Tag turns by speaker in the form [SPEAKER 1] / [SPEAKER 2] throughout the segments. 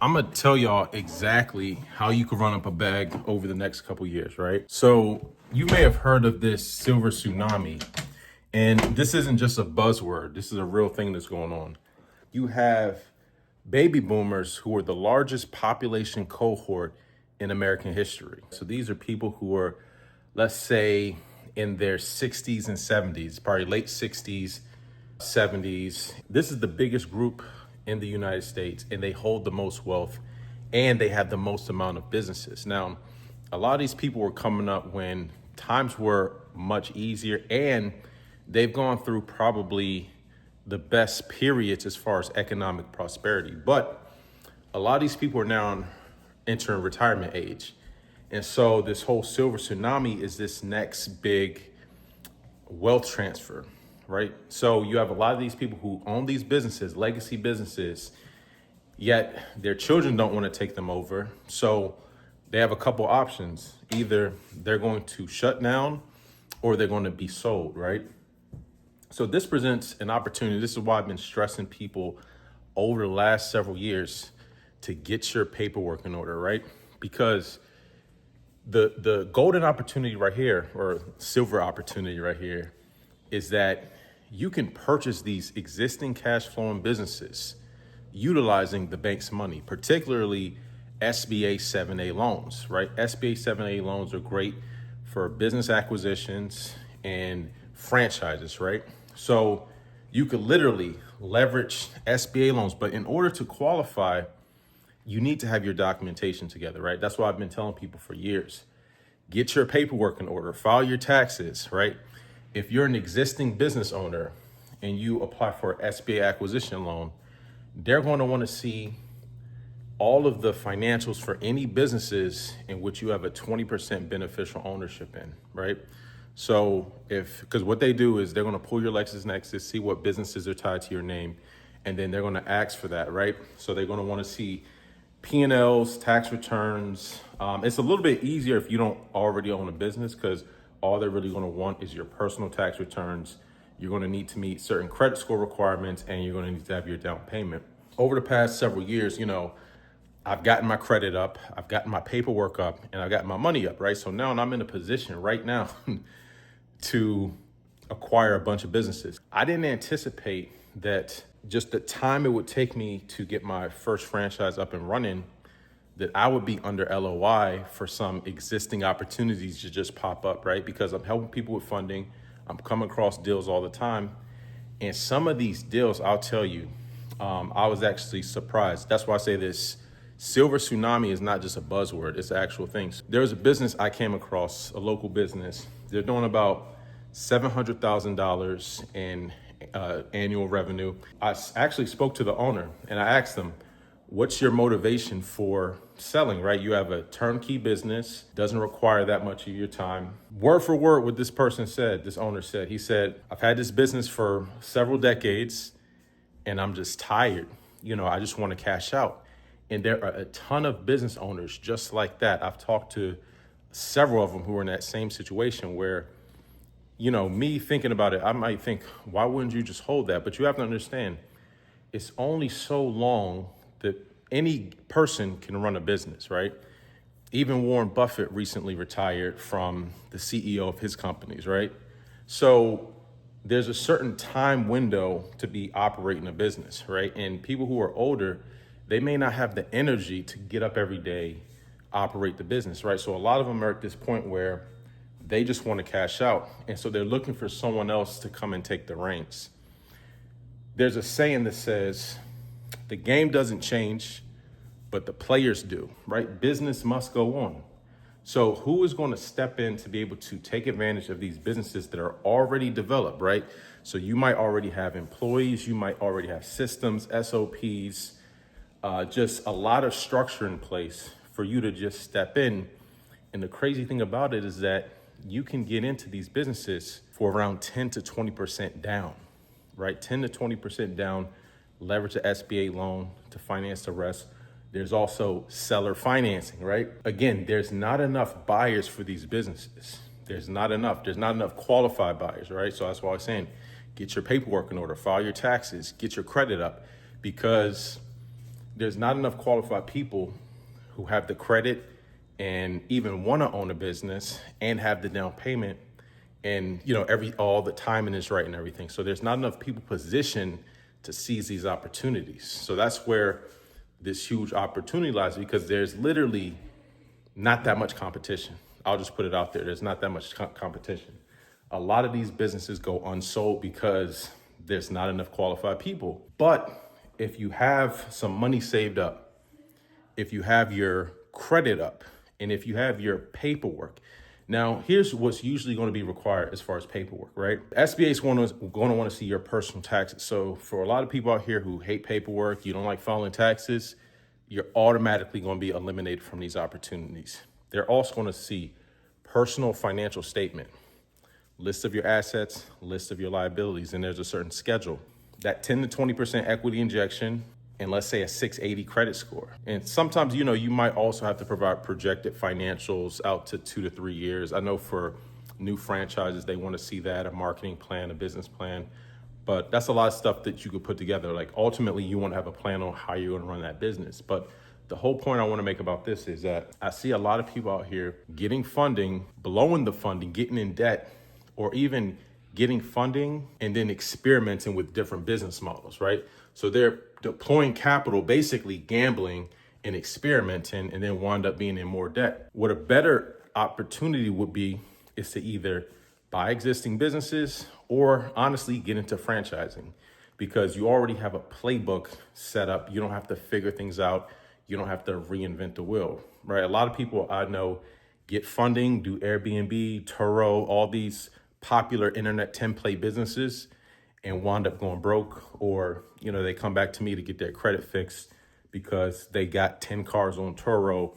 [SPEAKER 1] I'm gonna tell y'all exactly how you can run up a bag over the next couple years, right? So you may have heard of this silver tsunami, and this isn't just a buzzword. This is a real thing that's going on. You have baby boomers who are the largest population cohort in American history. So these are people who are, let's say, in their 60s and 70s, probably late 60s, 70s. This is the biggest group in the United States, and they hold the most wealth and they have the most amount of businesses. Now, a lot of these people were coming up when times were much easier, and they've gone through probably the best periods as far as economic prosperity. But a lot of these people are now entering retirement age. And so this whole silver tsunami is this next big wealth transfer, right? So you have a lot of these people who own these businesses, legacy businesses, yet their children don't want to take them over. So they have a couple options. Either they're going to shut down or they're going to be sold, right? So this presents an opportunity. This is why I've been stressing people over the last several years to get your paperwork in order, right? Because the golden opportunity right here, or silver opportunity right here, is that you can purchase these existing cash flowing businesses utilizing the bank's money, particularly SBA 7A loans, right? SBA 7A loans are great for business acquisitions and franchises, right? So you could literally leverage SBA loans, but in order to qualify, you need to have your documentation together, right? That's why I've been telling people for years. Get your paperwork in order, file your taxes, right? If you're an existing business owner and you apply for an SBA acquisition loan, they're going to want to see all of the financials for any businesses in which you have a 20% beneficial ownership in, right? So because what they do is they're going to pull your LexisNexis, see what businesses are tied to your name, and then they're going to ask for that, right? So they're going to want to see P&Ls, tax returns. It's a little bit easier if you don't already own a business, because all they're really going to want is your personal tax returns. You're going to need to meet certain credit score requirements, and you're going to need to have your down payment. Over the past several years, I've gotten my credit up, I've gotten my paperwork up, and I've gotten my money up, right? So now I'm in a position right now to acquire a bunch of businesses. I didn't anticipate that just the time it would take me to get my first franchise up and running, that I would be under LOI for some existing opportunities to just pop up, right? Because I'm helping people with funding. I'm coming across deals all the time. And some of these deals, I'll tell you, I was actually surprised. That's why I say this silver tsunami is not just a buzzword, it's an actual thing. There was a business I came across, a local business. They're doing about $700,000 in annual revenue. I actually spoke to the owner and I asked them, what's your motivation for selling, right? You have a turnkey business, doesn't require that much of your time. Word for word, what this person said, this owner said, he said, I've had this business for several decades and I'm just tired. I just want to cash out. And there are a ton of business owners just like that. I've talked to several of them who are in that same situation where, me thinking about it, I might think, why wouldn't you just hold that? But you have to understand, it's only so long that any person can run a business, right? Even Warren Buffett recently retired from the CEO of his companies, right? So there's a certain time window to be operating a business, right? And people who are older, they may not have the energy to get up every day, operate the business, right? So a lot of them are at this point where they just want to cash out. And so they're looking for someone else to come and take the reins. There's a saying that says, the game doesn't change, but the players do, right? Business must go on. So who is going to step in to be able to take advantage of these businesses that are already developed, right? So you might already have employees, you might already have systems, SOPs, just a lot of structure in place for you to just step in. And the crazy thing about it is that you can get into these businesses for around 10 to 20% down, right? 10 to 20% down, leverage an SBA loan to finance the rest. There's also seller financing, right? Again, there's not enough buyers for these businesses. There's not enough qualified buyers, right? So that's why I'm saying, get your paperwork in order, file your taxes, get your credit up, because there's not enough qualified people who have the credit and even want to own a business and have the down payment and all the timing is right and everything. So there's not enough people positioned to seize these opportunities. So that's where this huge opportunity lies, because there's literally not that much competition. I'll just put it out there. There's not that much competition. A lot of these businesses go unsold because there's not enough qualified people. But if you have some money saved up, if you have your credit up, and if you have your paperwork. Now, here's what's usually going to be required as far as paperwork, right? SBA is going to want to see your personal taxes. So for a lot of people out here who hate paperwork, you don't like filing taxes, you're automatically going to be eliminated from these opportunities. They're also going to see personal financial statement, list of your assets, list of your liabilities, and there's a certain schedule. That 10 to 20% equity injection, and let's say a 680 credit score. And sometimes, you might also have to provide projected financials out to 2 to 3 years. I know for new franchises, they want to see that, a marketing plan, a business plan, but that's a lot of stuff that you could put together. Like ultimately you want to have a plan on how you're going to run that business. But the whole point I want to make about this is that I see a lot of people out here getting funding, blowing the funding, getting in debt, or even getting funding and then experimenting with different business models, right? So they're deploying capital, basically gambling and experimenting, and then wind up being in more debt. What a better opportunity would be is to either buy existing businesses or honestly get into franchising, because you already have a playbook set up. You don't have to figure things out. You don't have to reinvent the wheel, right? A lot of people I know get funding, do Airbnb, Turo, all these popular internet template businesses, and wind up going broke, or they come back to me to get their credit fixed because they got 10 cars on Turo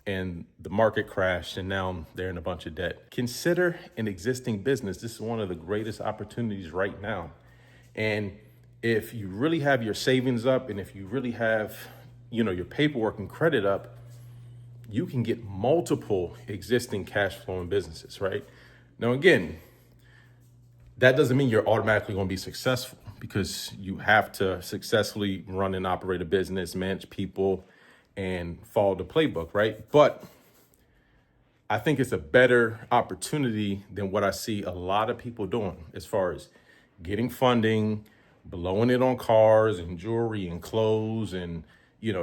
[SPEAKER 1] and the market crashed and now they're in a bunch of debt. Consider an existing business. This is one of the greatest opportunities right now. And if you really have your savings up, and if you really have your paperwork and credit up, you can get multiple existing cash flowing businesses, right? Now, again, that doesn't mean you're automatically going to be successful, because you have to successfully run and operate a business, manage people, and follow the playbook, right? But I think it's a better opportunity than what I see a lot of people doing as far as getting funding, blowing it on cars and jewelry and clothes and,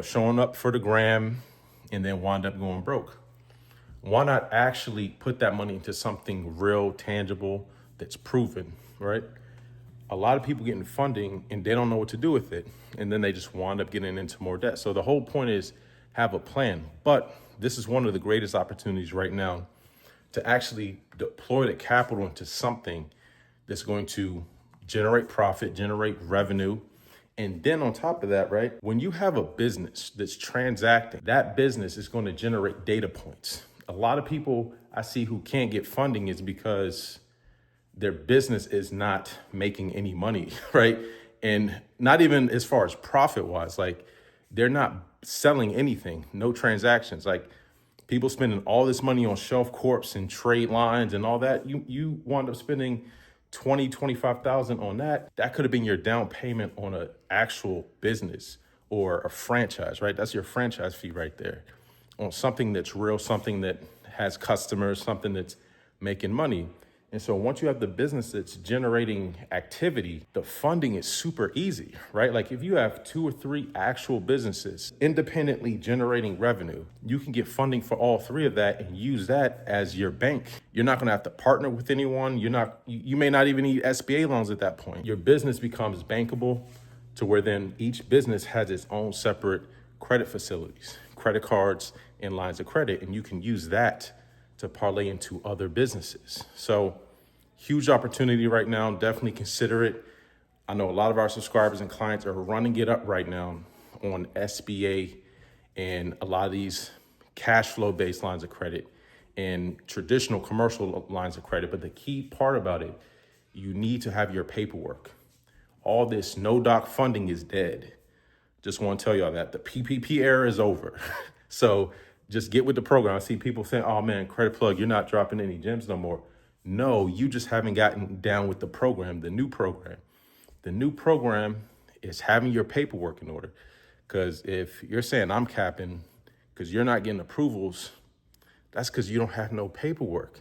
[SPEAKER 1] showing up for the gram and then wind up going broke. Why not actually put that money into something real, tangible, that's proven, right? A lot of people getting funding and they don't know what to do with it. And then they just wind up getting into more debt. So the whole point is have a plan. But this is one of the greatest opportunities right now to actually deploy the capital into something that's going to generate profit, generate revenue. And then on top of that, right, when you have a business that's transacting, that business is going to generate data points. A lot of people I see who can't get funding is because their business is not making any money, right? And not even as far as profit wise, like they're not selling anything, no transactions. Like people spending all this money on shelf corps and trade lines and all that. You wind up spending 25,000 on that. That could have been your down payment on an actual business or a franchise, right? That's your franchise fee right there on something that's real, something that has customers, something that's making money. And so once you have the business that's generating activity, the funding is super easy, right? Like if you have 2 or 3 actual businesses independently generating revenue, you can get funding for all 3 of that and use that as your bank. You're not going to have to partner with anyone. You may not even need SBA loans at that point. Your business becomes bankable to where then each business has its own separate credit facilities, credit cards, and lines of credit, and you can use that to parlay into other businesses. So huge opportunity right now. Definitely consider it. I know a lot of our subscribers and clients are running it up right now on SBA and a lot of these cash flow based lines of credit and traditional commercial lines of credit. But the key part about it, you need to have your paperwork. All this no doc funding is dead. Just want to tell y'all that the PPP era is over. So just get with the program. I see people saying, oh man, Credit Plug, you're not dropping any gems no more. No, you just haven't gotten down with the program, the new program. The new program is having your paperwork in order, Because if you're saying I'm capping because you're not getting approvals, that's because you don't have no paperwork.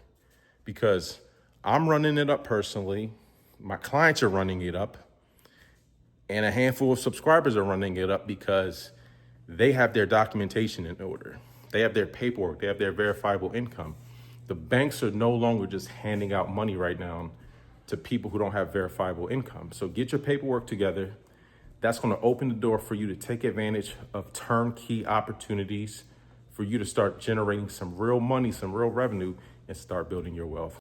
[SPEAKER 1] Because I'm running it up personally, my clients are running it up, and a handful of subscribers are running it up because they have their documentation in order. They have their paperwork, they have their verifiable income. The banks are no longer just handing out money right now to people who don't have verifiable income. So get your paperwork together. That's going to open the door for you to take advantage of turnkey opportunities for you to start generating some real money, some real revenue, and start building your wealth.